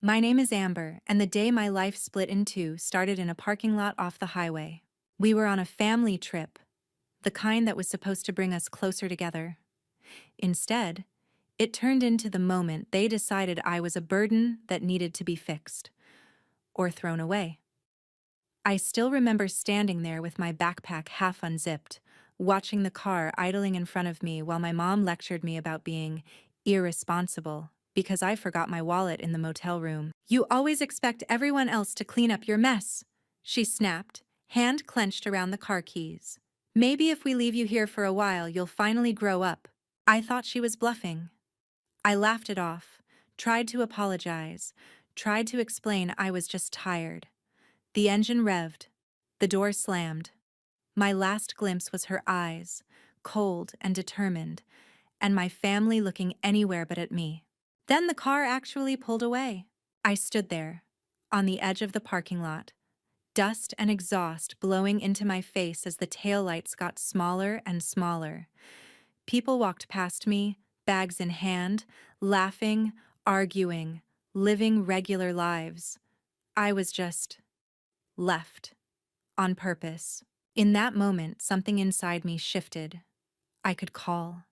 My name is Amber, and the day my life split in two started in a parking lot off the highway. We were on a family trip, the kind that was supposed to bring us closer together. Instead, it turned into the moment they decided I was a burden that needed to be fixed or thrown away. I still remember standing there with my backpack half unzipped, watching the car idling in front of me while my mom lectured me about being irresponsible because I forgot my wallet in the motel room. "You always expect everyone else to clean up your mess," she snapped, hand clenched around the car keys. "Maybe if we leave you here for a while, you'll finally grow up." I thought she was bluffing. I laughed it off, tried to apologize, tried to explain I was just tired. The engine revved. The door slammed. My last glimpse was her eyes, cold and determined, and my family looking anywhere but at me. Then the car actually pulled away. I stood there, on the edge of the parking lot, dust and exhaust blowing into my face as the taillights got smaller and smaller. People walked past me, bags in hand, laughing, arguing, living regular lives. I was just left, on purpose. In that moment, something inside me shifted. I could call.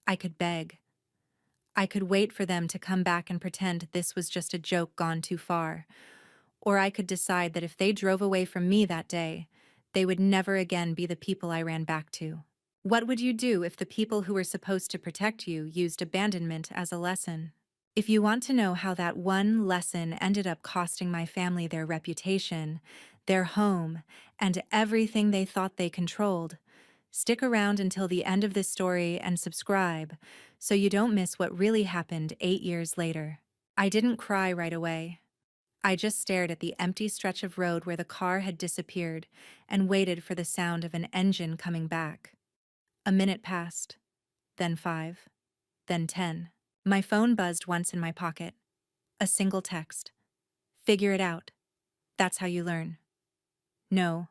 I could beg. I could wait for them to come back and pretend this was just a joke gone too far. Or I could decide that if they drove away from me that day, they would never again be the people I ran back to. What would you do if the people who were supposed to protect you used abandonment as a lesson? If you want to know how that one lesson ended up costing my family their reputation, their home, and everything they thought they controlled, stick around until the end of this story and subscribe so you don't miss what really happened 8 years later. I didn't cry right away. I just stared at the empty stretch of road where the car had disappeared and waited for the sound of an engine coming back. A minute passed, then 5, then 10. My phone buzzed once in my pocket. A single text. "Figure it out. That's how you learn." No.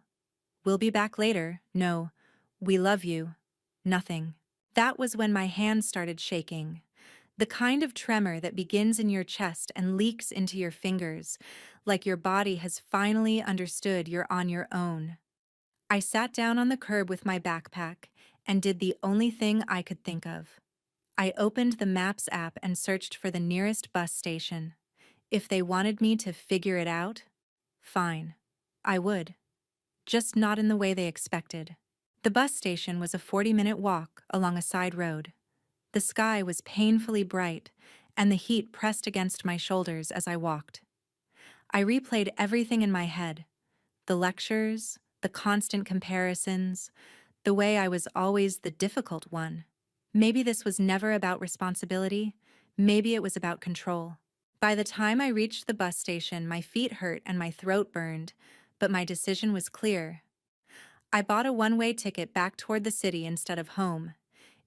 "We'll be back later." No. "We love you." Nothing. That was when my hands started shaking. The kind of tremor that begins in your chest and leaks into your fingers, like your body has finally understood you're on your own. I sat down on the curb with my backpack and did the only thing I could think of. I opened the Maps app and searched for the nearest bus station. If they wanted me to figure it out, fine. I would. Just not in the way they expected. The bus station was a 40-minute walk along a side road. The sky was painfully bright, and the heat pressed against my shoulders as I walked. I replayed everything in my head: the lectures, the constant comparisons, the way I was always the difficult one. Maybe this was never about responsibility. Maybe it was about control. By the time I reached the bus station, my feet hurt and my throat burned, but my decision was clear. I bought a one-way ticket back toward the city instead of home.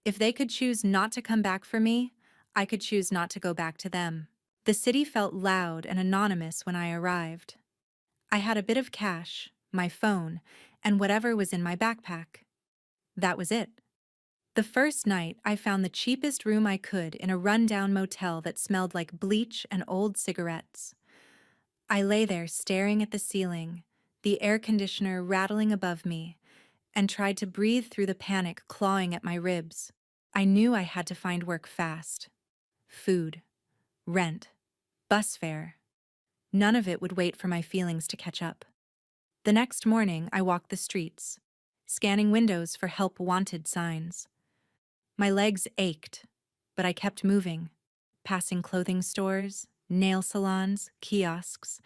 If they could choose not to come back for me, I could choose not to go back to them. The city felt loud and anonymous when I arrived. I had a bit of cash, my phone, and whatever was in my backpack. That was it. The first night, I found the cheapest room I could in a rundown motel that smelled like bleach and old cigarettes. I lay there staring at the ceiling, the air conditioner rattling above me, and tried to breathe through the panic clawing at my ribs. I knew I had to find work fast. Food, rent, bus fare. None of it would wait for my feelings to catch up. The next morning, I walked the streets, scanning windows for help wanted signs. My legs ached, but I kept moving, passing clothing stores, nail salons, kiosks,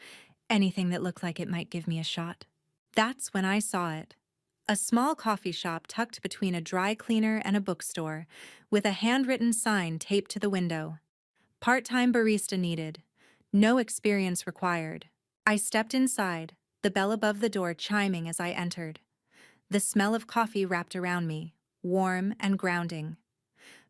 anything that looked like it might give me a shot. That's when I saw it. A small coffee shop tucked between a dry cleaner and a bookstore, with a handwritten sign taped to the window. "Part-time barista needed. No experience required." I stepped inside, the bell above the door chiming as I entered. The smell of coffee wrapped around me, warm and grounding.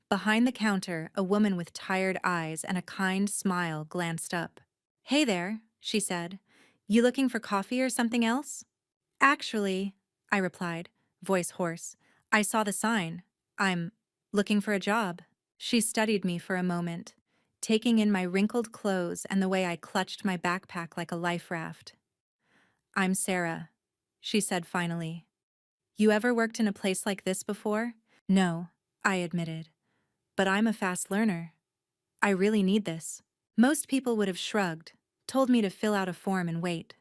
Behind the counter, a woman with tired eyes and a kind smile glanced up. "Hey there," she said. "You looking for coffee or something else?" "Actually," I replied, voice hoarse, "I saw the sign. I'm looking for a job." She studied me for a moment, taking in my wrinkled clothes and the way I clutched my backpack like a life raft. "I'm Sarah," she said finally. "You ever worked in a place like this before?" "No," I admitted. "But I'm a fast learner. I really need this." Most people would have shrugged, told me to fill out a form and wait.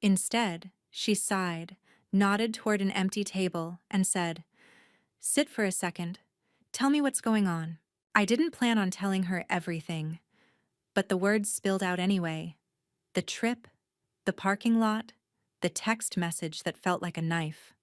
Instead, she sighed, nodded toward an empty table, and said, "Sit for a second. Tell me what's going on." I didn't plan on telling her everything, but the words spilled out anyway. The trip, the parking lot, the text message that felt like a knife.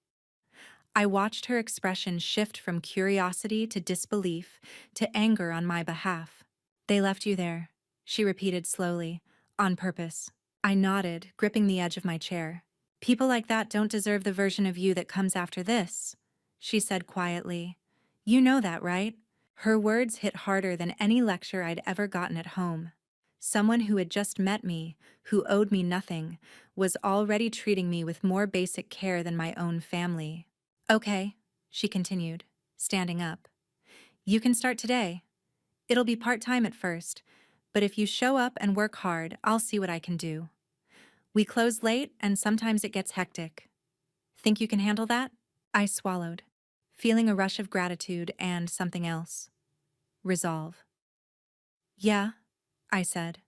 I watched her expression shift from curiosity to disbelief to anger on my behalf. "They left you there," she repeated slowly, "on purpose." I nodded, gripping the edge of my chair. "People like that don't deserve the version of you that comes after this," she said quietly. "You know that, right?" Her words hit harder than any lecture I'd ever gotten at home. Someone who had just met me, who owed me nothing, was already treating me with more basic care than my own family. "Okay," she continued, standing up. "You can start today. It'll be part-time at first, but if you show up and work hard, I'll see what I can do. We close late and sometimes it gets hectic. Think you can handle that?" I swallowed, feeling a rush of gratitude and something else. Resolve. "Yeah," I said.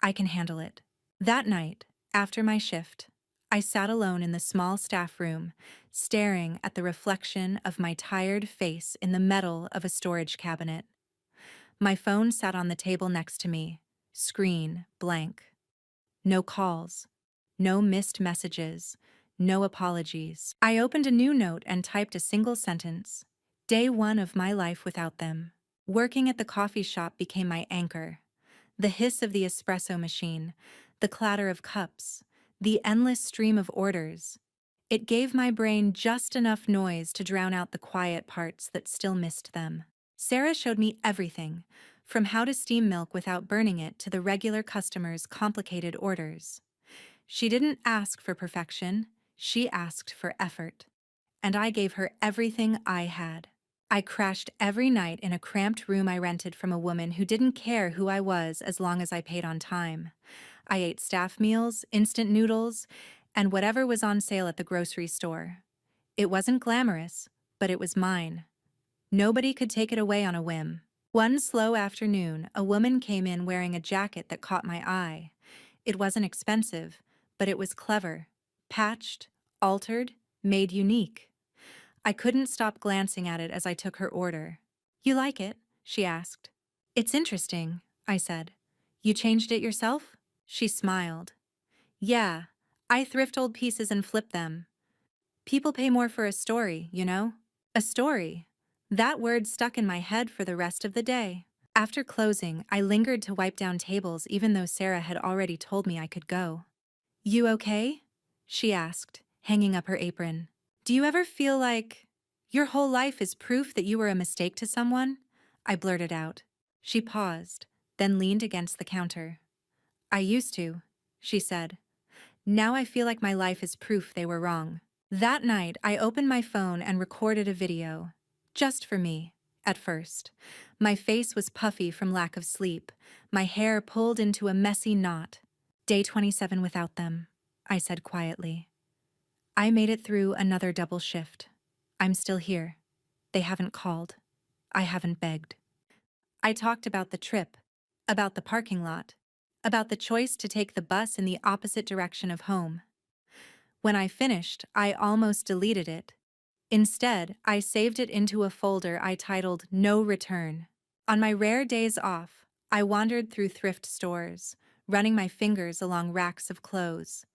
"I can handle it." That night, after my shift, I sat alone in the small staff room, staring at the reflection of my tired face in the metal of a storage cabinet. My phone sat on the table next to me, screen blank. No calls, no missed messages, no apologies. I opened a new note and typed a single sentence. Day 1 of my life without them. Working at the coffee shop became my anchor. The hiss of the espresso machine, the clatter of cups, the endless stream of orders. It gave my brain just enough noise to drown out the quiet parts that still missed them. Sarah showed me everything, from how to steam milk without burning it to the regular customers' complicated orders. She didn't ask for perfection, she asked for effort. And I gave her everything I had. I crashed every night in a cramped room I rented from a woman who didn't care who I was as long as I paid on time. I ate staff meals, instant noodles, and whatever was on sale at the grocery store. It wasn't glamorous, but it was mine. Nobody could take it away on a whim. One slow afternoon, a woman came in wearing a jacket that caught my eye. It wasn't expensive, but it was clever, patched, altered, made unique. I couldn't stop glancing at it as I took her order. "You like it?" she asked. "It's interesting," I said. "You changed it yourself?" She smiled. "Yeah, I thrift old pieces and flip them. People pay more for a story, you know?" A story. That word stuck in my head for the rest of the day. After closing, I lingered to wipe down tables even though Sarah had already told me I could go. "You okay?" she asked, hanging up her apron. "Do you ever feel like your whole life is proof that you were a mistake to someone?" I blurted out. She paused, then leaned against the counter. "I used to," she said. "Now I feel like my life is proof they were wrong." That night, I opened my phone and recorded a video. Just for me, at first. My face was puffy from lack of sleep, my hair pulled into a messy knot. "Day 27 without them," I said quietly. "I made it through another double shift. I'm still here. They haven't called. I haven't begged." I talked about the trip, about the parking lot, about the choice to take the bus in the opposite direction of home. When I finished, I almost deleted it. Instead, I saved it into a folder I titled No Return. On my rare days off, I wandered through thrift stores, running my fingers along racks of clothes.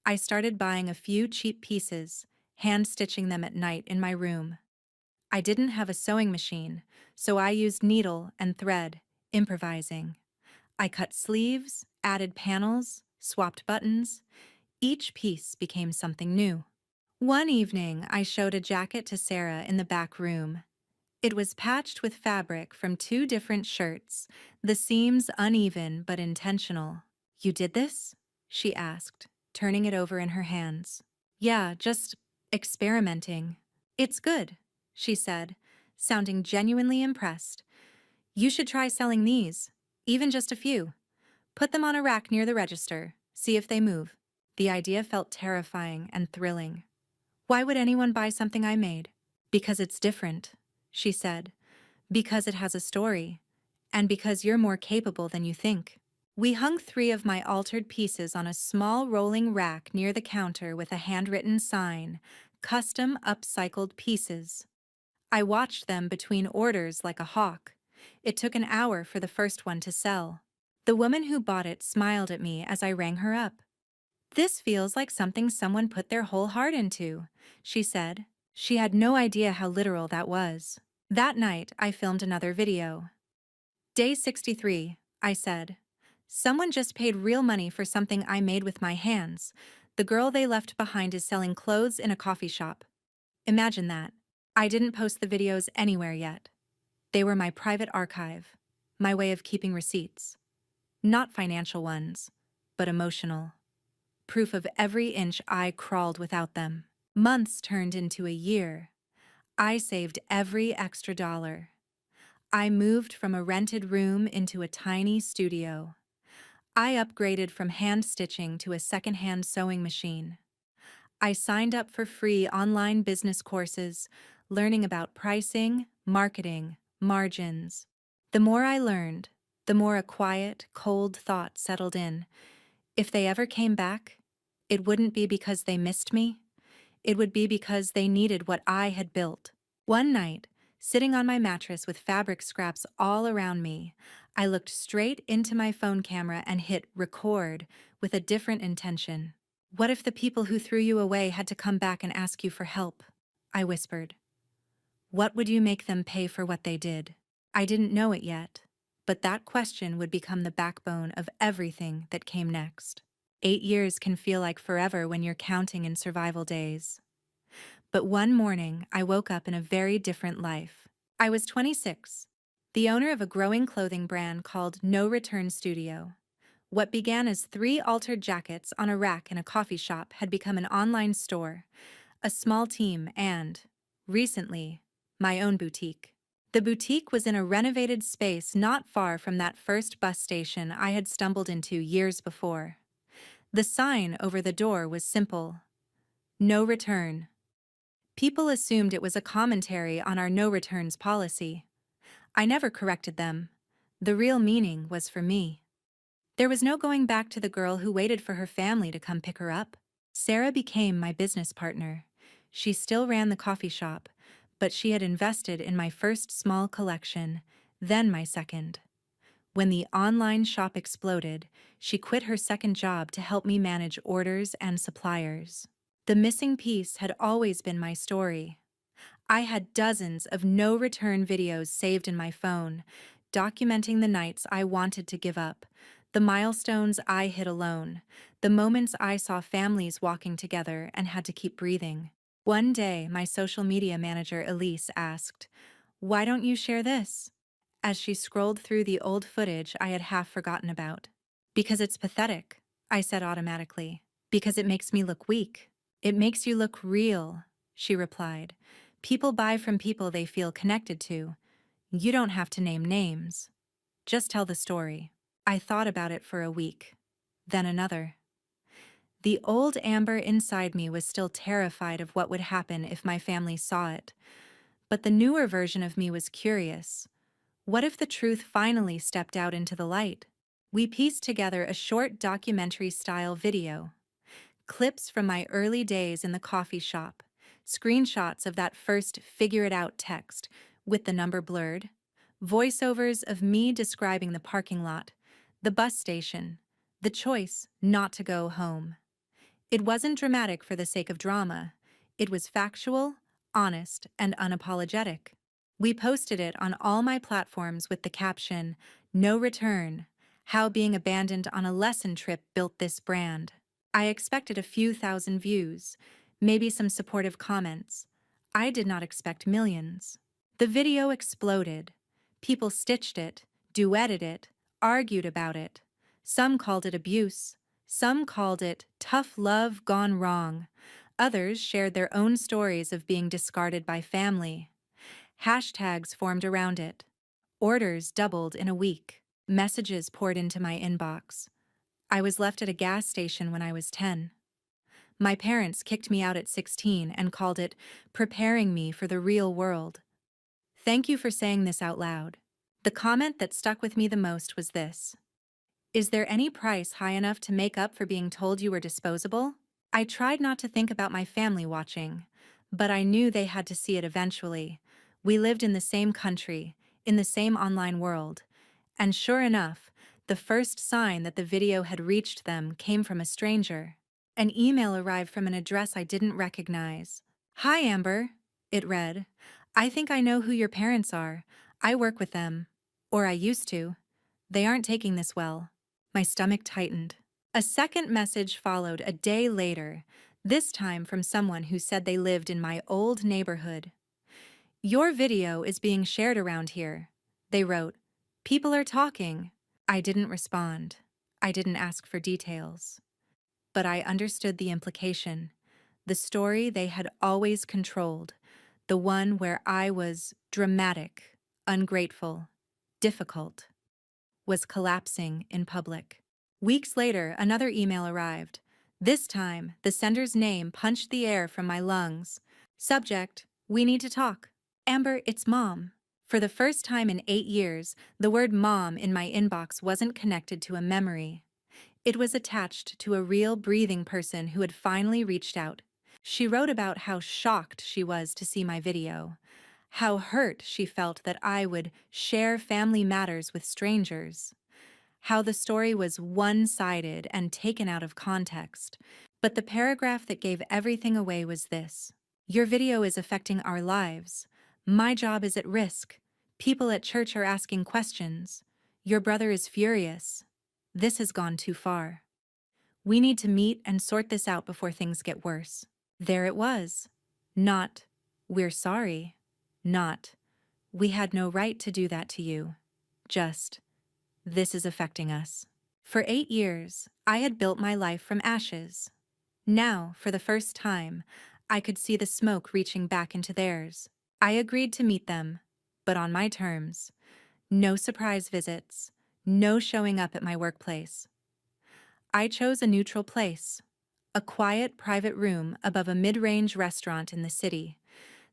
I started buying a few cheap pieces, hand-stitching them at night in my room. I didn't have a sewing machine, so I used needle and thread, improvising. I cut sleeves, added panels, swapped buttons. Each piece became something new. One evening, I showed a jacket to Sarah in the back room. It was patched with fabric from 2 different shirts, the seams uneven but intentional. "You did this?" she asked, turning it over in her hands. "Yeah, just experimenting." "It's good," she said, sounding genuinely impressed. "You should try selling these." Even just a few. Put them on a rack near the register. See if they move. The idea felt terrifying and thrilling. Why would anyone buy something I made? Because it's different, she said. Because it has a story. And because you're more capable than you think. We hung 3 of my altered pieces on a small rolling rack near the counter with a handwritten sign, "Custom Upcycled Pieces." I watched them between orders like a hawk. It took an hour for the first one to sell. The woman who bought it smiled at me as I rang her up. "This feels like something someone put their whole heart into," she said. She had no idea how literal that was. That night, I filmed another video. "Day 63, I said. "Someone just paid real money for something I made with my hands. The girl they left behind is selling clothes in a coffee shop." Imagine that. I didn't post the videos anywhere yet. They were my private archive, my way of keeping receipts. Not financial ones, but emotional. Proof of every inch I crawled without them. Months turned into a year. I saved every extra dollar. I moved from a rented room into a tiny studio. I upgraded from hand stitching to a secondhand sewing machine. I signed up for free online business courses, learning about pricing, marketing, margins. The more I learned, the more a quiet, cold thought settled in. If they ever came back, it wouldn't be because they missed me. It would be because they needed what I had built. One night, sitting on my mattress with fabric scraps all around me, I looked straight into my phone camera and hit record with a different intention. "What if the people who threw you away had to come back and ask you for help?" I whispered. "What would you make them pay for what they did?" I didn't know it yet, but that question would become the backbone of everything that came next. 8 years can feel like forever when you're counting in survival days. But one morning, I woke up in a very different life. I was 26, the owner of a growing clothing brand called No Return Studio. What began as 3 altered jackets on a rack in a coffee shop had become an online store, a small team, and, recently, my own boutique. The boutique was in a renovated space not far from that first bus station I had stumbled into years before. The sign over the door was simple: "No return." People assumed it was a commentary on our no returns policy. I never corrected them. The real meaning was for me. There was no going back to the girl who waited for her family to come pick her up. Sarah became my business partner. She still ran the coffee shop, but she had invested in my first small collection, then my second. When the online shop exploded, she quit her second job to help me manage orders and suppliers. The missing piece had always been my story. I had dozens of no-return videos saved in my phone, documenting the nights I wanted to give up, the milestones I hit alone, the moments I saw families walking together and had to keep breathing. One day, my social media manager Elise asked, "Why don't you share this?" as she scrolled through the old footage I had half forgotten about. "Because it's pathetic," I said automatically. "Because it makes me look weak." "It makes you look real," she replied. "People buy from people they feel connected to. You don't have to name names. Just tell the story." I thought about it for a week, then another. The old Amber inside me was still terrified of what would happen if my family saw it. But the newer version of me was curious. What if the truth finally stepped out into the light? We pieced together a short documentary-style video. Clips from my early days in the coffee shop, screenshots of that first figure it out text with the number blurred, voiceovers of me describing the parking lot, the bus station, the choice not to go home. It wasn't dramatic for the sake of drama. It was factual, honest, and unapologetic. We posted it on all my platforms with the caption, "No return, how being abandoned on a lesson trip built this brand." I expected a few thousand views, maybe some supportive comments. I did not expect millions. The video exploded. People stitched it, duetted it, argued about it. Some called it abuse. Some called it tough love gone wrong. Others shared their own stories of being discarded by family. Hashtags formed around it. Orders doubled in a week. Messages poured into my inbox. I was left at a gas station when I was 10. My parents kicked me out at 16 and called it preparing me for the real world. Thank you for saying this out loud. The comment that stuck with me the most was this: is there any price high enough to make up for being told you were disposable? I tried not to think about my family watching, but I knew they had to see it eventually. We lived in the same country, in the same online world, and sure enough, the first sign that the video had reached them came from a stranger. An email arrived from an address I didn't recognize. "Hi, Amber," it read. "I think I know who your parents are. I work with them. Or I used to. They aren't taking this well." My stomach tightened. A second message followed a day later, this time from someone who said they lived in my old neighborhood. "Your video is being shared around here," they wrote. "People are talking." I didn't respond. I didn't ask for details. But I understood the implication. The story they had always controlled, the one where I was dramatic, ungrateful, difficult, was collapsing in public. Weeks later, another email arrived. This time, the sender's name punched the air from my lungs. Subject: "We need to talk." "Amber, it's Mom." For the first time in 8 years, the word mom in my inbox wasn't connected to a memory. It was attached to a real breathing person who had finally reached out. She wrote about how shocked she was to see my video, how hurt she felt that I would share family matters with strangers, how the story was one-sided and taken out of context. But the paragraph that gave everything away was this: "Your video is affecting our lives. My job is at risk. People at church are asking questions. Your brother is furious. This has gone too far. We need to meet and sort this out before things get worse." There it was. Not, "We're sorry." Not, "We had no right to do that to you." Just, "This is affecting us." For 8 years, I had built my life from ashes. Now, for the first time, I could see the smoke reaching back into theirs. I agreed to meet them, but on my terms. No surprise visits, no showing up at my workplace. I chose a neutral place, a quiet private room above a mid-range restaurant in the city,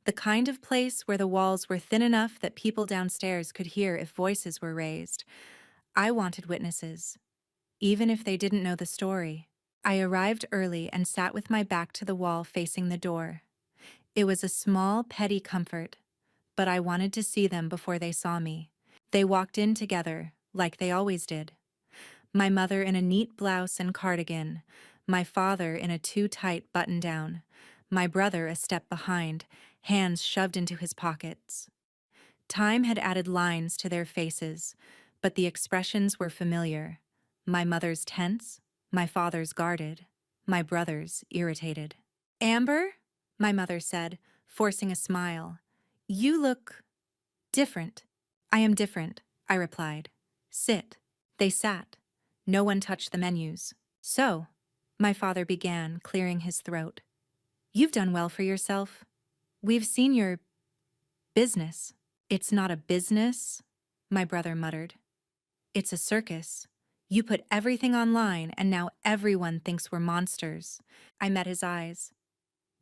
the kind of place where the walls were thin enough that people downstairs could hear if voices were raised. I wanted witnesses, even if they didn't know the story. I arrived early and sat with my back to the wall facing the door. It was a small, petty comfort, but I wanted to see them before they saw me. They walked in together, like they always did. My mother in a neat blouse and cardigan, my father in a too-tight button-down, my brother a step behind, hands shoved into his pockets. Time had added lines to their faces, but the expressions were familiar. My mother's tense, my father's guarded, my brother's irritated. "Amber," my mother said, forcing a smile, "you look different." "I am different," I replied. "Sit." They sat. No one touched the menus. "So," my father began, clearing his throat, "you've done well for yourself. We've seen your business." "It's not a business," my brother muttered. "It's a circus. You put everything online and now everyone thinks we're monsters." I met his eyes.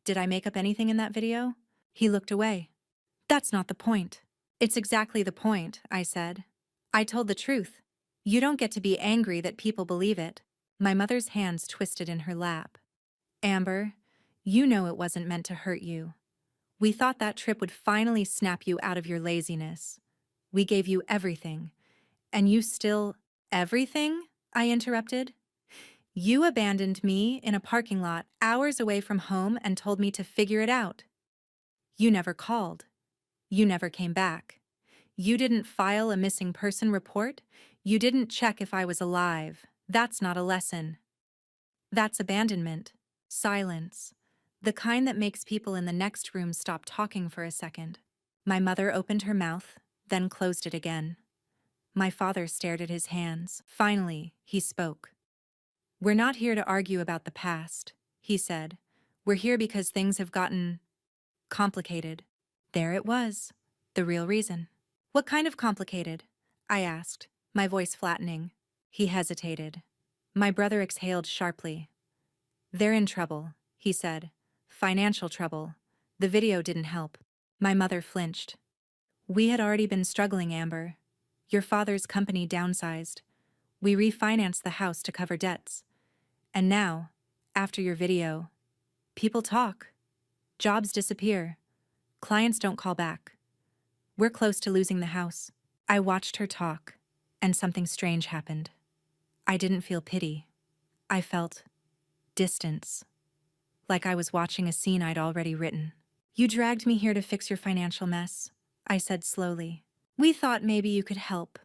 "Did I make up anything in that video?" He looked away. "That's not the point." "It's exactly the point," I said. "I told the truth. You don't get to be angry that people believe it." My mother's hands twisted in her lap. "Amber, you know it wasn't meant to hurt you. We thought that trip would finally snap you out of your laziness. We gave you everything. And you still—" "Everything?" I interrupted. "You abandoned me in a parking lot hours away from home and told me to figure it out. You never called. You never came back. You didn't file a missing person report. You didn't check if I was alive. That's not a lesson. That's abandonment. Silence. The kind that makes people in the next room stop talking for a second." My mother opened her mouth, then closed it again. My father stared at his hands. Finally, he spoke. "We're not here to argue about the past," he said. "We're here because things have gotten complicated." There it was, the real reason. "What kind of complicated?" I asked, my voice flattening. He hesitated. My brother exhaled sharply. "They're in trouble," he said. "Financial trouble. The video didn't help." My mother flinched. "We had already been struggling, Amber. Your father's company downsized. We refinanced the house to cover debts. And now, after your video, people talk. Jobs disappear. Clients don't call back. We're close to losing the house." I watched her talk, and something strange happened. I didn't feel pity. I felt distance, like I was watching a scene I'd already written. "You dragged me here to fix your financial mess," I said slowly. "We thought maybe you could help,"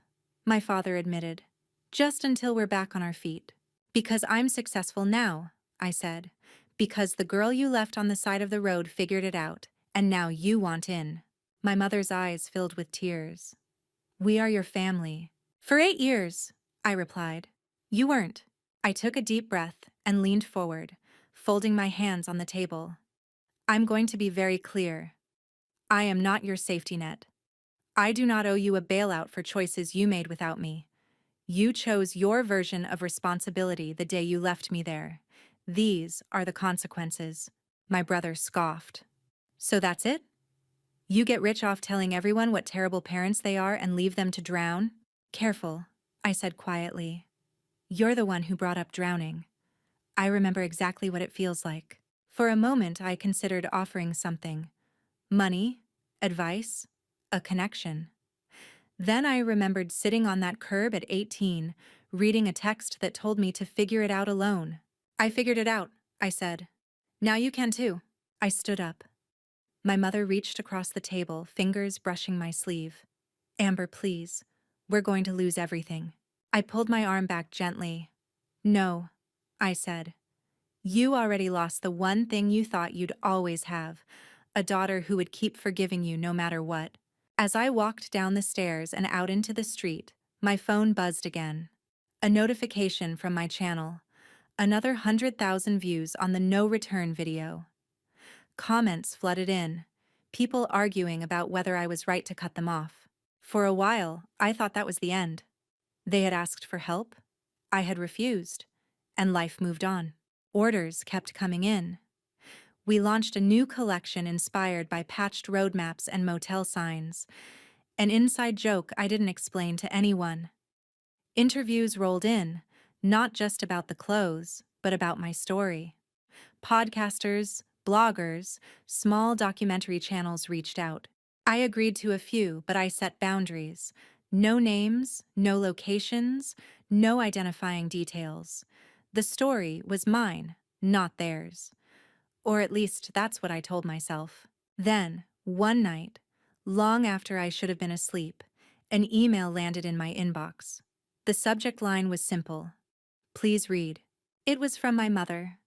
my father admitted. "Just until we're back on our feet." "Because I'm successful now," I said. "Because the girl you left on the side of the road figured it out, and now you want in." My mother's eyes filled with tears. "We are your family." "For 8 years," I replied. "You weren't." I took a deep breath and leaned forward, folding my hands on the table. "I'm going to be very clear. I am not your safety net. I do not owe you a bailout for choices you made without me. You chose your version of responsibility the day you left me there. These are the consequences." My brother scoffed. "So that's it? You get rich off telling everyone what terrible parents they are and leave them to drown?" "Careful," I said quietly. "You're the one who brought up drowning. I remember exactly what it feels like." For a moment, I considered offering something. Money, advice, a connection. Then I remembered sitting on that curb at 18, reading a text that told me to figure it out alone. "I figured it out," I said. "Now you can too." I stood up. My mother reached across the table, fingers brushing my sleeve. "Amber, please. We're going to lose everything." I pulled my arm back gently. "No," I said. "You already lost the one thing you thought you'd always have, a daughter who would keep forgiving you no matter what." As I walked down the stairs and out into the street, my phone buzzed again. A notification from my channel. Another 100,000 views on the no return video. Comments flooded in, people arguing about whether I was right to cut them off. For a while, I thought that was the end. They had asked for help, I had refused, and life moved on. Orders kept coming in. We launched a new collection inspired by patched roadmaps and motel signs. An inside joke I didn't explain to anyone. Interviews rolled in, not just about the clothes, but about my story. Podcasters, bloggers, small documentary channels reached out. I agreed to a few, but I set boundaries. No names, no locations, no identifying details. The story was mine, not theirs. Or at least that's what I told myself. Then, one night, long after I should have been asleep, an email landed in my inbox. The subject line was simple. "Please read." It was from my mother.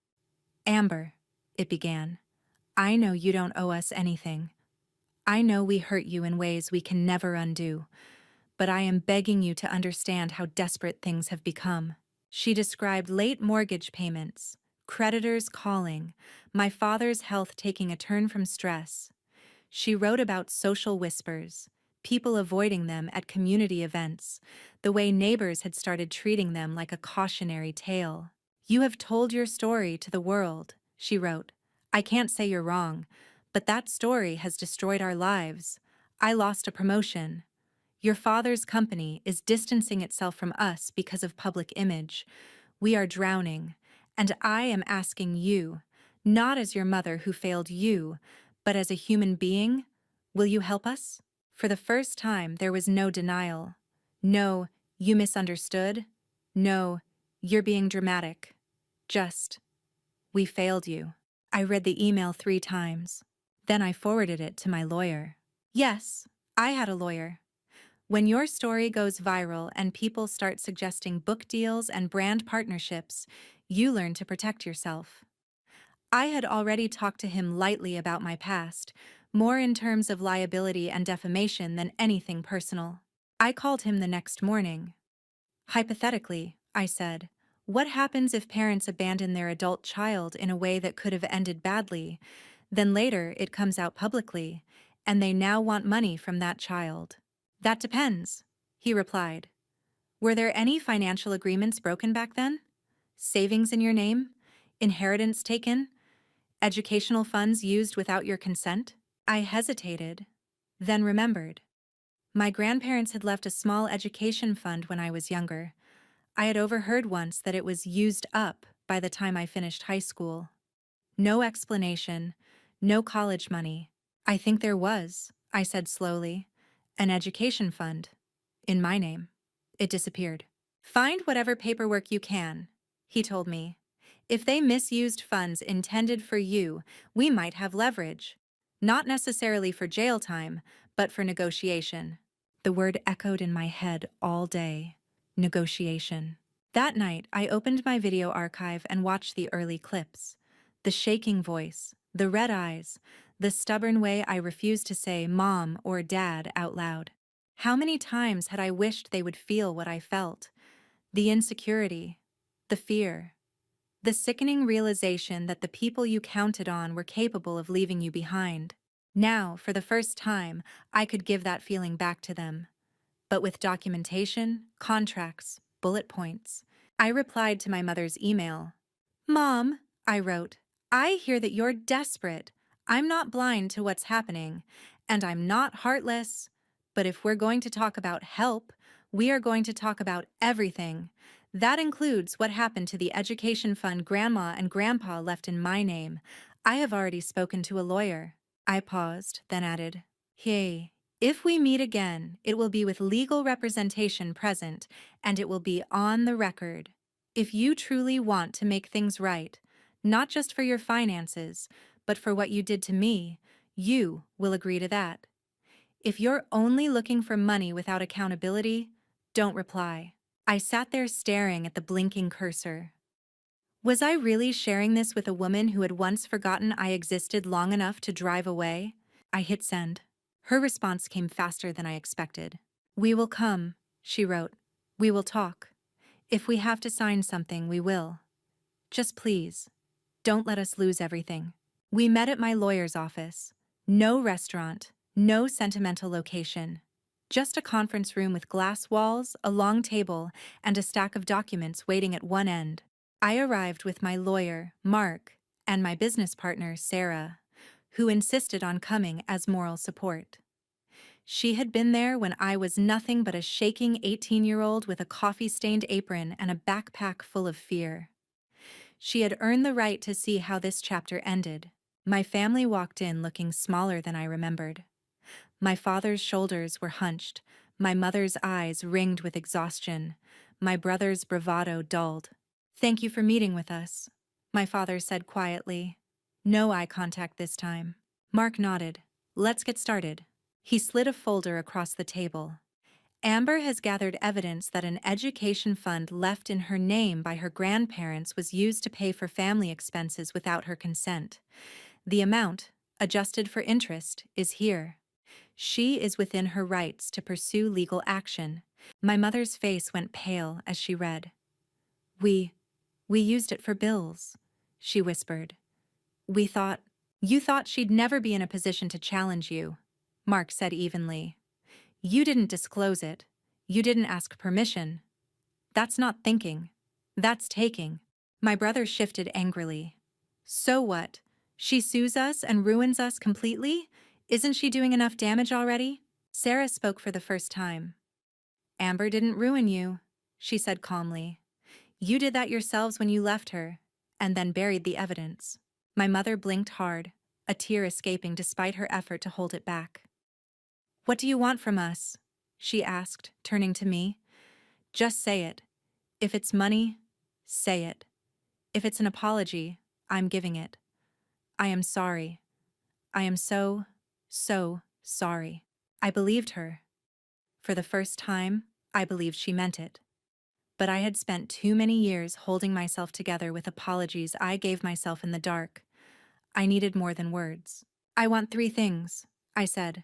"Amber," it began, "I know you don't owe us anything. I know we hurt you in ways we can never undo, but I am begging you to understand how desperate things have become." She described late mortgage payments, creditors calling, my father's health taking a turn from stress. She wrote about social whispers, people avoiding them at community events, the way neighbors had started treating them like a cautionary tale. "You have told your story to the world," she wrote. "I can't say you're wrong, but that story has destroyed our lives. I lost a promotion. Your father's company is distancing itself from us because of public image. We are drowning, and I am asking you, not as your mother who failed you, but as a human being, will you help us?" For the first time, there was no denial. No, "You misunderstood." No, "You're being dramatic." Just, "We failed you." I read the email 3 times. Then I forwarded it to my lawyer. Yes, I had a lawyer. When your story goes viral and people start suggesting book deals and brand partnerships, you learn to protect yourself. I had already talked to him lightly about my past, more in terms of liability and defamation than anything personal. I called him the next morning. "Hypothetically," I said, "what happens if parents abandon their adult child in a way that could have ended badly, then later it comes out publicly, and they now want money from that child?" "That depends," he replied. Were there any financial agreements broken back then? Savings in your name? Inheritance taken? Educational funds used without your consent? I hesitated, then remembered. My grandparents had left a small education fund when I was younger. I had overheard once that it was used up by the time I finished high school. No explanation, no college money. I think there was, I said slowly, an education fund. In my name. It disappeared. Find whatever paperwork you can, he told me. If they misused funds intended for you, we might have leverage. Not necessarily for jail time, but for negotiation. The word echoed in my head all day. Negotiation. That night, I opened my video archive and watched the early clips. The shaking voice, the red eyes, the stubborn way I refused to say mom or dad out loud. How many times had I wished they would feel what I felt? The insecurity, the fear, the sickening realization that the people you counted on were capable of leaving you behind. Now, for the first time, I could give that feeling back to them. But with documentation, contracts, bullet points. I replied to my mother's email. Mom, I wrote, I hear that you're desperate. I'm not blind to what's happening, and I'm not heartless. But if we're going to talk about help, we are going to talk about everything. That includes what happened to the education fund Grandma and Grandpa left in my name. I have already spoken to a lawyer. I paused, then added, Hey, if we meet again, it will be with legal representation present, and it will be on the record. If you truly want to make things right, not just for your finances, but for what you did to me, you will agree to that. If you're only looking for money without accountability, don't reply. I sat there staring at the blinking cursor. Was I really sharing this with a woman who had once forgotten I existed long enough to drive away? I hit send. Her response came faster than I expected. We will come, she wrote. We will talk. If we have to sign something, we will. Just please, don't let us lose everything. We met at my lawyer's office. No restaurant, no sentimental location. Just a conference room with glass walls, a long table, and a stack of documents waiting at one end. I arrived with my lawyer, Mark, and my business partner, Sarah, who insisted on coming as moral support. She had been there when I was nothing but a shaking 18-year-old with a coffee-stained apron and a backpack full of fear. She had earned the right to see how this chapter ended. My family walked in looking smaller than I remembered. My father's shoulders were hunched, my mother's eyes ringed with exhaustion, my brother's bravado dulled. Thank you for meeting with us, my father said quietly. No eye contact this time. Mark nodded. Let's get started. He slid a folder across the table. Amber has gathered evidence that an education fund left in her name by her grandparents was used to pay for family expenses without her consent. The amount, adjusted for interest, is here. She is within her rights to pursue legal action. My mother's face went pale as she read. We used it for bills, she whispered. You thought she'd never be in a position to challenge you, Mark said evenly. You didn't disclose it. You didn't ask permission. That's not thinking. That's taking. My brother shifted angrily. So what? She sues us and ruins us completely? Isn't she doing enough damage already? Sarah spoke for the first time. Amber didn't ruin you, she said calmly. You did that yourselves when you left her, and then buried the evidence. My mother blinked hard, a tear escaping despite her effort to hold it back. What do you want from us? She asked, turning to me. Just say it. If it's money, say it. If it's an apology, I'm giving it. I am sorry. I am so sorry. I believed her. For the first time, I believed she meant it. But I had spent too many years holding myself together with apologies I gave myself in the dark. I needed more than words. I want 3 things, I said,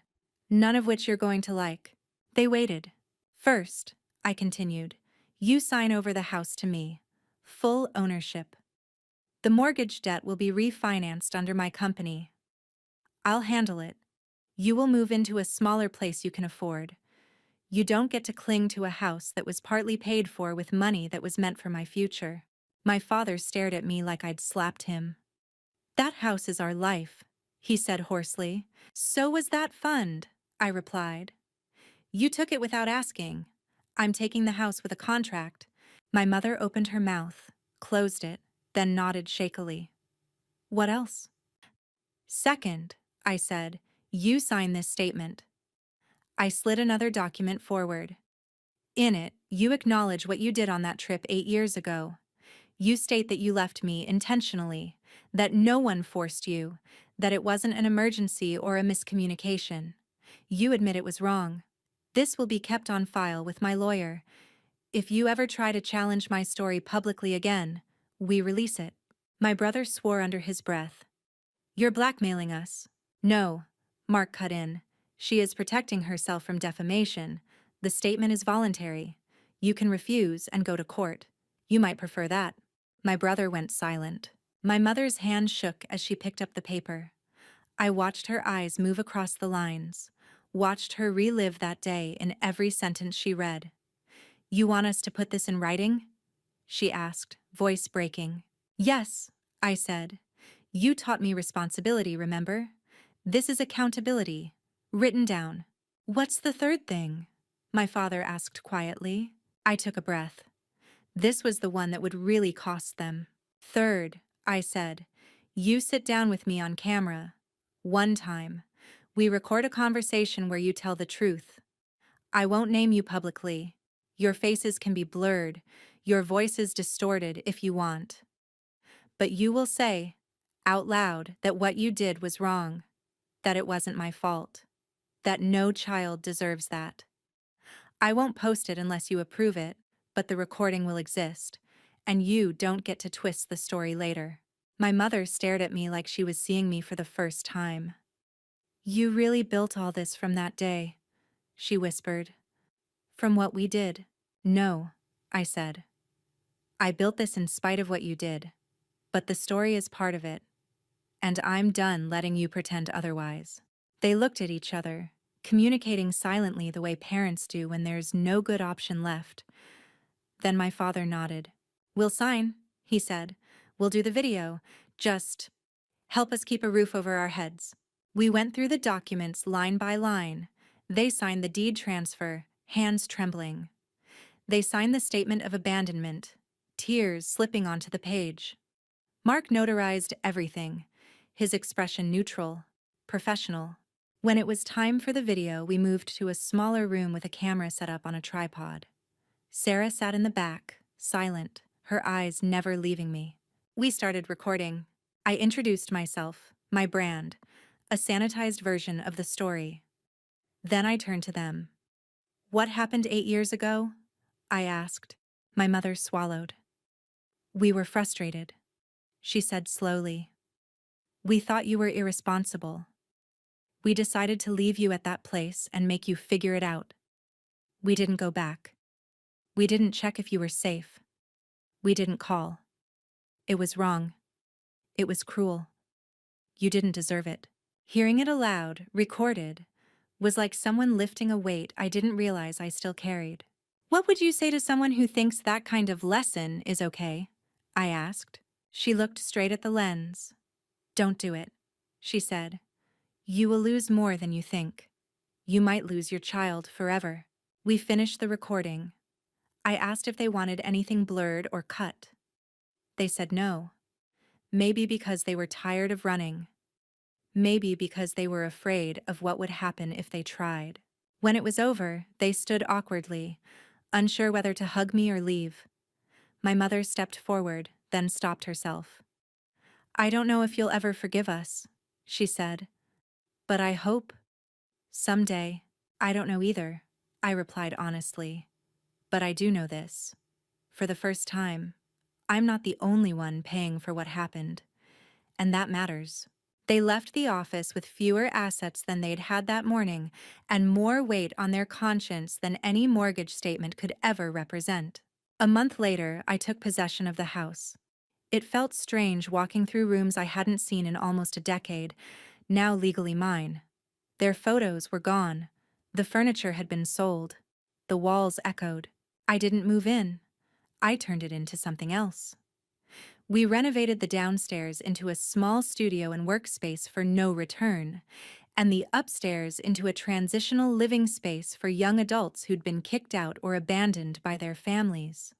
none of which you're going to like. They waited. First, I continued, you sign over the house to me. Full ownership. The mortgage debt will be refinanced under my company. I'll handle it. You will move into a smaller place you can afford. You don't get to cling to a house that was partly paid for with money that was meant for my future. My father stared at me like I'd slapped him. That house is our life, he said hoarsely. So was that fund, I replied. You took it without asking. I'm taking the house with a contract. My mother opened her mouth, closed it, then nodded shakily. What else? Second, I said, you sign this statement. I slid another document forward. In it, you acknowledge what you did on that trip 8 years ago. You state that you left me intentionally, that no one forced you, that it wasn't an emergency or a miscommunication. You admit it was wrong. This will be kept on file with my lawyer. If you ever try to challenge my story publicly again, we release it. My brother swore under his breath. You're blackmailing us. No, Mark cut in. She is protecting herself from defamation. The statement is voluntary. You can refuse and go to court. You might prefer that. My brother went silent. My mother's hand shook as she picked up the paper. I watched her eyes move across the lines, watched her relive that day in every sentence she read. You want us to put this in writing? She asked, voice breaking. Yes, I said. You taught me responsibility, remember? This is accountability. Written down. What's the third thing? My father asked quietly. I took a breath. This was the one that would really cost them. Third, I said, you sit down with me on camera. One time. We record a conversation where you tell the truth. I won't name you publicly. Your faces can be blurred, your voices distorted if you want. But you will say, out loud, that what you did was wrong, that it wasn't my fault, that no child deserves that. I won't post it unless you approve it, but the recording will exist, and you don't get to twist the story later. My mother stared at me like she was seeing me for the first time. You really built all this from that day, she whispered. From what we did. No, I said. I built this in spite of what you did, but the story is part of it, and I'm done letting you pretend otherwise. They looked at each other, communicating silently the way parents do when there's no good option left. Then my father nodded. We'll sign, he said. We'll do the video. Just help us keep a roof over our heads. We went through the documents line by line. They signed the deed transfer, hands trembling. They signed the statement of abandonment, tears slipping onto the page. Mark notarized everything, his expression neutral, professional. When it was time for the video, we moved to a smaller room with a camera set up on a tripod. Sarah sat in the back, silent, her eyes never leaving me. We started recording. I introduced myself, my brand, a sanitized version of the story. Then I turned to them. What happened 8 years ago? I asked. My mother swallowed. We were frustrated, she said slowly. We thought you were irresponsible. We decided to leave you at that place and make you figure it out. We didn't go back. We didn't check if you were safe. We didn't call. It was wrong. It was cruel. You didn't deserve it. Hearing it aloud, recorded, was like someone lifting a weight I didn't realize I still carried. What would you say to someone who thinks that kind of lesson is okay? I asked. She looked straight at the lens. Don't do it, she said. You will lose more than you think. You might lose your child forever. We finished the recording. I asked if they wanted anything blurred or cut. They said no. Maybe because they were tired of running. Maybe because they were afraid of what would happen if they tried. When it was over, they stood awkwardly, unsure whether to hug me or leave. My mother stepped forward, then stopped herself. I don't know if you'll ever forgive us, she said. But I hope. Someday. I don't know either, I replied honestly. But I do know this. For the first time, I'm not the only one paying for what happened. And that matters. They left the office with fewer assets than they'd had that morning and more weight on their conscience than any mortgage statement could ever represent. A month later, I took possession of the house. It felt strange walking through rooms I hadn't seen in almost a decade, now legally mine. Their photos were gone. The furniture had been sold. The walls echoed. I didn't move in. I turned it into something else. We renovated the downstairs into a small studio and workspace for no return, and the upstairs into a transitional living space for young adults who'd been kicked out or abandoned by their families.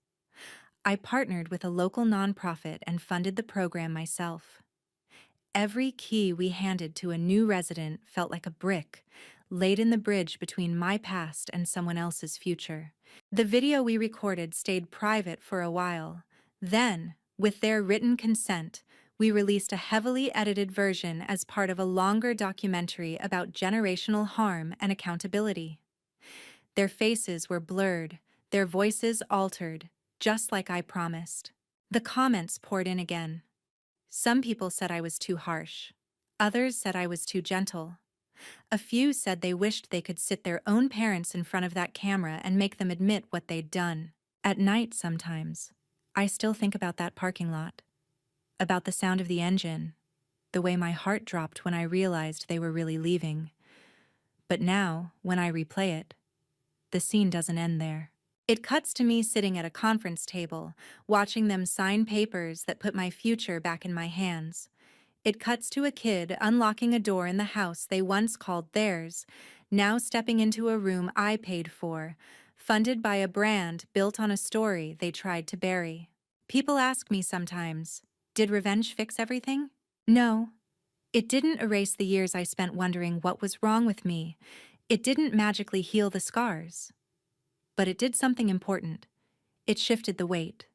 I partnered with a local nonprofit and funded the program myself. Every key we handed to a new resident felt like a brick, laid in the bridge between my past and someone else's future. The video we recorded stayed private for a while. Then, with their written consent, we released a heavily edited version as part of a longer documentary about generational harm and accountability. Their faces were blurred, their voices altered, just like I promised. The comments poured in again. Some people said I was too harsh. Others said I was too gentle. A few said they wished they could sit their own parents in front of that camera and make them admit what they'd done. At night, sometimes, I still think about that parking lot, about the sound of the engine, the way my heart dropped when I realized they were really leaving. But now, when I replay it, the scene doesn't end there. It cuts to me sitting at a conference table, watching them sign papers that put my future back in my hands. It cuts to a kid unlocking a door in the house they once called theirs, now stepping into a room I paid for, funded by a brand built on a story they tried to bury. People ask me sometimes, did revenge fix everything? No. It didn't erase the years I spent wondering what was wrong with me. It didn't magically heal the scars. But it did something important. It shifted the weight.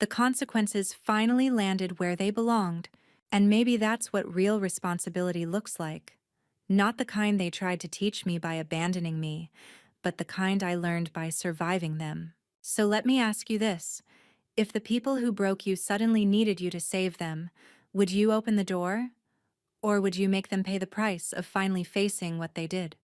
The consequences finally landed where they belonged, and maybe that's what real responsibility looks like. Not the kind they tried to teach me by abandoning me, but the kind I learned by surviving them. So let me ask you this. If the people who broke you suddenly needed you to save them, would you open the door? Or would you make them pay the price of finally facing what they did?